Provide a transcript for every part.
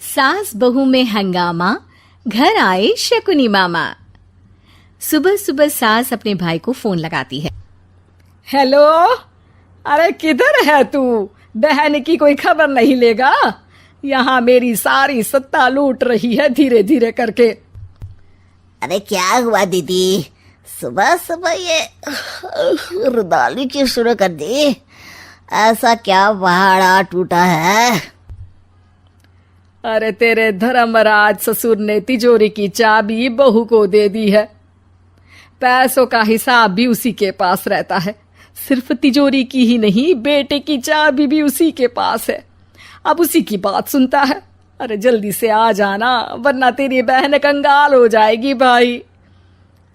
सास बहू में हंगामा, घर आए शकुनी मामा। सुबह सुबह सास अपने भाई को फोन लगाती है। हेलो, अरे किधर है तू? बहन की कोई खबर नहीं लेगा? यहाँ मेरी सारी सत्ता लूट रही है धीरे धीरे करके। अरे क्या हुआ दीदी, सुबह सुबह ये रुदाली क्यों शुरू कर दी? ऐसा क्या पहाड़ा टूटा है? अरे तेरे धर्मराज ससुर ने तिजोरी की चाबी बहू को दे दी है। पैसों का हिसाब भी उसी के पास रहता है। सिर्फ तिजोरी की ही नहीं, बेटे की चाबी भी उसी के पास है। अब उसी की बात सुनता है। अरे जल्दी से आ जाना, वरना तेरी बहन कंगाल हो जाएगी भाई।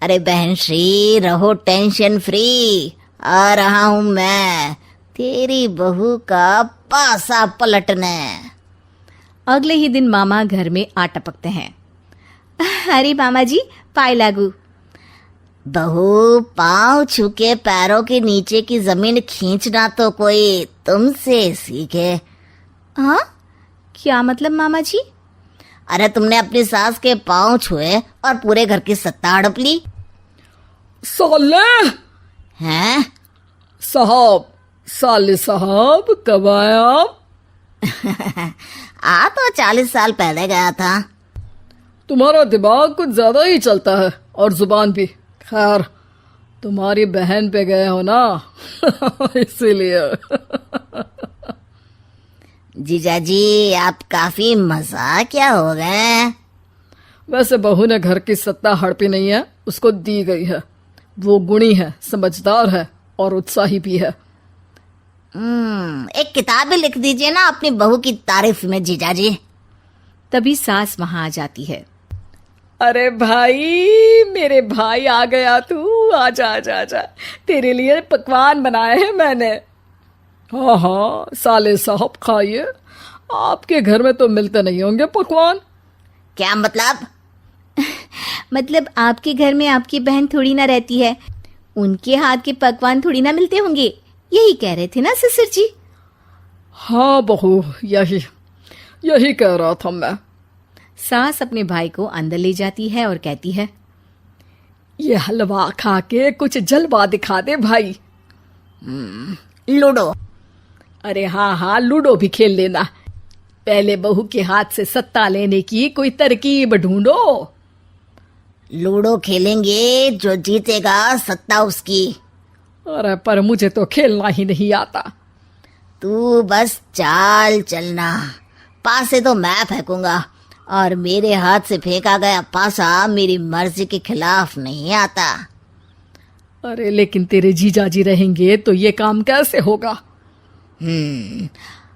अरे बहन श्री, रहो टेंशन फ्री। आ रहा हूं मैं, तेरी बहू का पासा पलटने। अगले ही दिन मामा घर में आ टपकते हैं। अरे मामा जी, पाए लागू। बहू, पाँव छूके पैरों के नीचे की जमीन खींचना तो कोई तुमसे सीखे। हाँ, क्या मतलब मामा जी? अरे तुमने अपनी सास के पाँव छुए और पूरे घर की सत्ता हड़प ली। साले हैं? साले साहब कब आए आप? आ तो 40 साल पहले गया था। तुम्हारा दिमाग कुछ ज्यादा ही चलता है और जुबान भी। खैर, तुम्हारी बहन पे गए हो ना इसीलिए। जीजाजी, आप काफी मजाकिया हो गए। वैसे बहू ने घर की सत्ता हड़पी नहीं है, उसको दी गई है। वो गुणी है, समझदार है और उत्साही भी है। एक किताब भी लिख दीजिए ना अपनी बहू की तारीफ में जीजाजी। तभी सास वहां आ जाती है। अरे भाई, मेरे भाई आ गया तू। आजा आजा आजा, तेरे लिए पकवान बनाए हैं मैंने। हाँ हाँ साले साहब, खाइए। आपके घर में तो मिलते नहीं होंगे पकवान। क्या मतलब? मतलब आपके घर में आपकी बहन थोड़ी ना रहती है, उनके हाथ के पकवान थोड़ी ना मिलते होंगे, यही कह रहे थे ना ससुर जी? हाँ बहू, यही कह रहा था मैं। सास अपने भाई को अंदर ले जाती है और कहती है, ये हलवा खा के कुछ जलवा दिखा दे भाई। लूडो। अरे हाँ हाँ, लूडो भी खेल लेना। पहले बहू के हाथ से सत्ता लेने की कोई तरकीब ढूंढो। लूडो खेलेंगे, जो जीतेगा सत्ता उसकी। अरे पर मुझे तो खेलना ही नहीं आता। तू बस चाल चलना, पासे तो मैं फेंकूंगा और मेरे हाथ से फेंका गया पासा मेरी मर्जी के खिलाफ नहीं आता। अरे लेकिन तेरे जीजाजी रहेंगे तो ये काम कैसे होगा?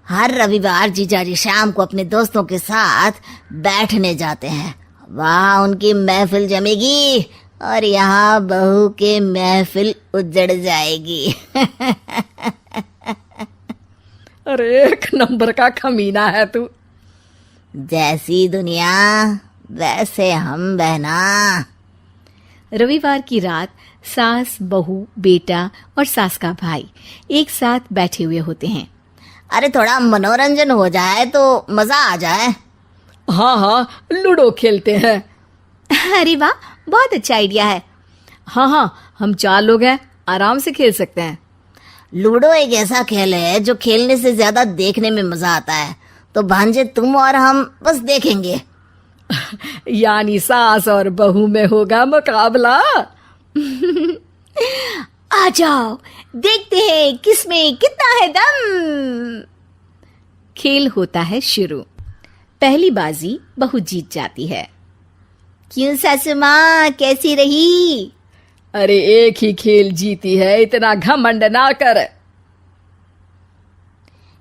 हर रविवार जीजाजी शाम को अपने दोस्तों के साथ बैठने जाते हैं। वहाँ उनकी महफिल जमेगी और यहाँ बहू के महफिल उजड़ जाएगी। अरे एक नंबर का कमीना है तू। जैसी दुनिया वैसे हम बहना। रविवार की रात सास, बहू, बेटा और सास का भाई एक साथ बैठे हुए होते हैं। अरे थोड़ा मनोरंजन हो जाए तो मजा आ जाए। हाँ हाँ, लूडो खेलते हैं। अरे वाह, बहुत अच्छा आइडिया है। हाँ हाँ, हम 4 लोग हैं, आराम से खेल सकते हैं। लूडो एक ऐसा खेल है जो खेलने से ज्यादा देखने में मजा आता है। तो भांजे तुम और हम बस देखेंगे। यानी सास और बहू में होगा मुकाबला। आ जाओ, देखते हैं किसमें कितना है दम। खेल होता है शुरू। पहली बाजी बहू जीत जाती है। क्यों सासू माँ, कैसी रही? अरे एक ही खेल जीती है, इतना घमंड ना कर।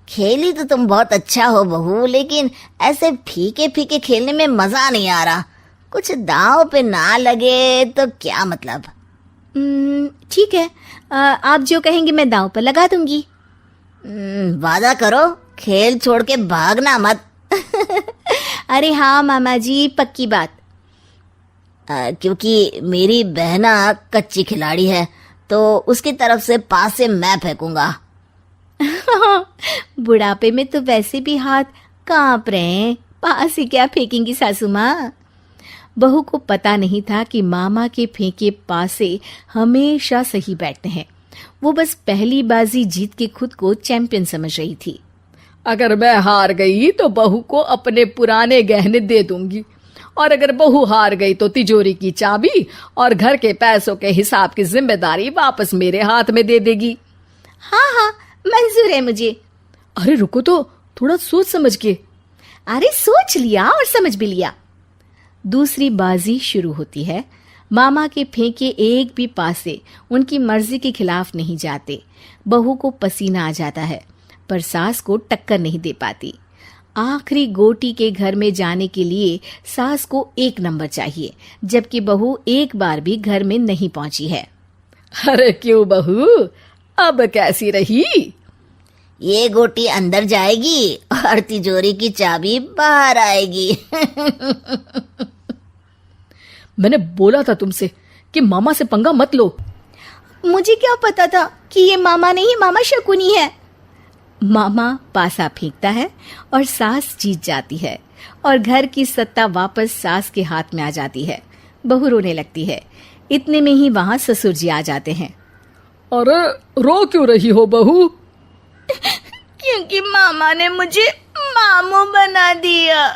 खेली तो तुम बहुत अच्छा हो बहू, लेकिन ऐसे फीके फीके खेलने में मजा नहीं आ रहा। कुछ दांव पे ना लगे तो क्या मतलब? ठीक है, आप जो कहेंगे मैं दांव पर लगा दूंगी। वादा करो, खेल छोड़ के भागना मत। अरे हाँ मामा जी, पक्की बात। क्योंकि मेरी बहना कच्ची खिलाड़ी है, तो उसकी तरफ से पास से मैं फेंकूंगा। बुढ़ापे में तो वैसे भी हाथ कांप रहे हैं, पास ही क्या फेंकेंगी सासू माँ। बहू को पता नहीं था कि मामा के फेंके पासे हमेशा सही बैठते हैं। वो बस पहली बाजी जीत के खुद को चैंपियन समझ रही थी। अगर मैं हार गई तो बहू को अपने पुराने गहने दे दूंगी, और अगर बहू हार गई तो तिजोरी की चाबी और घर के पैसों के हिसाब की जिम्मेदारी वापस मेरे हाथ में दे देगी। हाँ हाँ, मंजूर है मुझे। अरे रुको तो, थोड़ा सोच समझ के। अरे सोच लिया और समझ भी लिया। दूसरी बाजी शुरू होती है। मामा के फेंके एक भी पासे उनकी मर्जी के खिलाफ नहीं जाते। बहू को पसीना आ जाता है, पर सास को टक्कर नहीं दे पाती। आखिरी गोटी के घर में जाने के लिए सास को 1 नंबर चाहिए, जबकि बहू एक बार भी घर में नहीं पहुंची है। अरे क्यों बहू, अब कैसी रही? ये गोटी अंदर जाएगी और तिजोरी की चाबी बाहर आएगी। मैंने बोला था तुमसे कि मामा से पंगा मत लो। मुझे क्या पता था कि ये मामा नहीं, मामा शकुनी है। मामा पासा फेंकता है और सास जीत जाती है और घर की सत्ता वापस सास के हाथ में आ जाती है। बहू रोने लगती है। इतने में ही वहां ससुर जी आ जाते हैं। अरे रो क्यों रही हो बहू? क्योंकि मामा ने मुझे मामू बना दिया।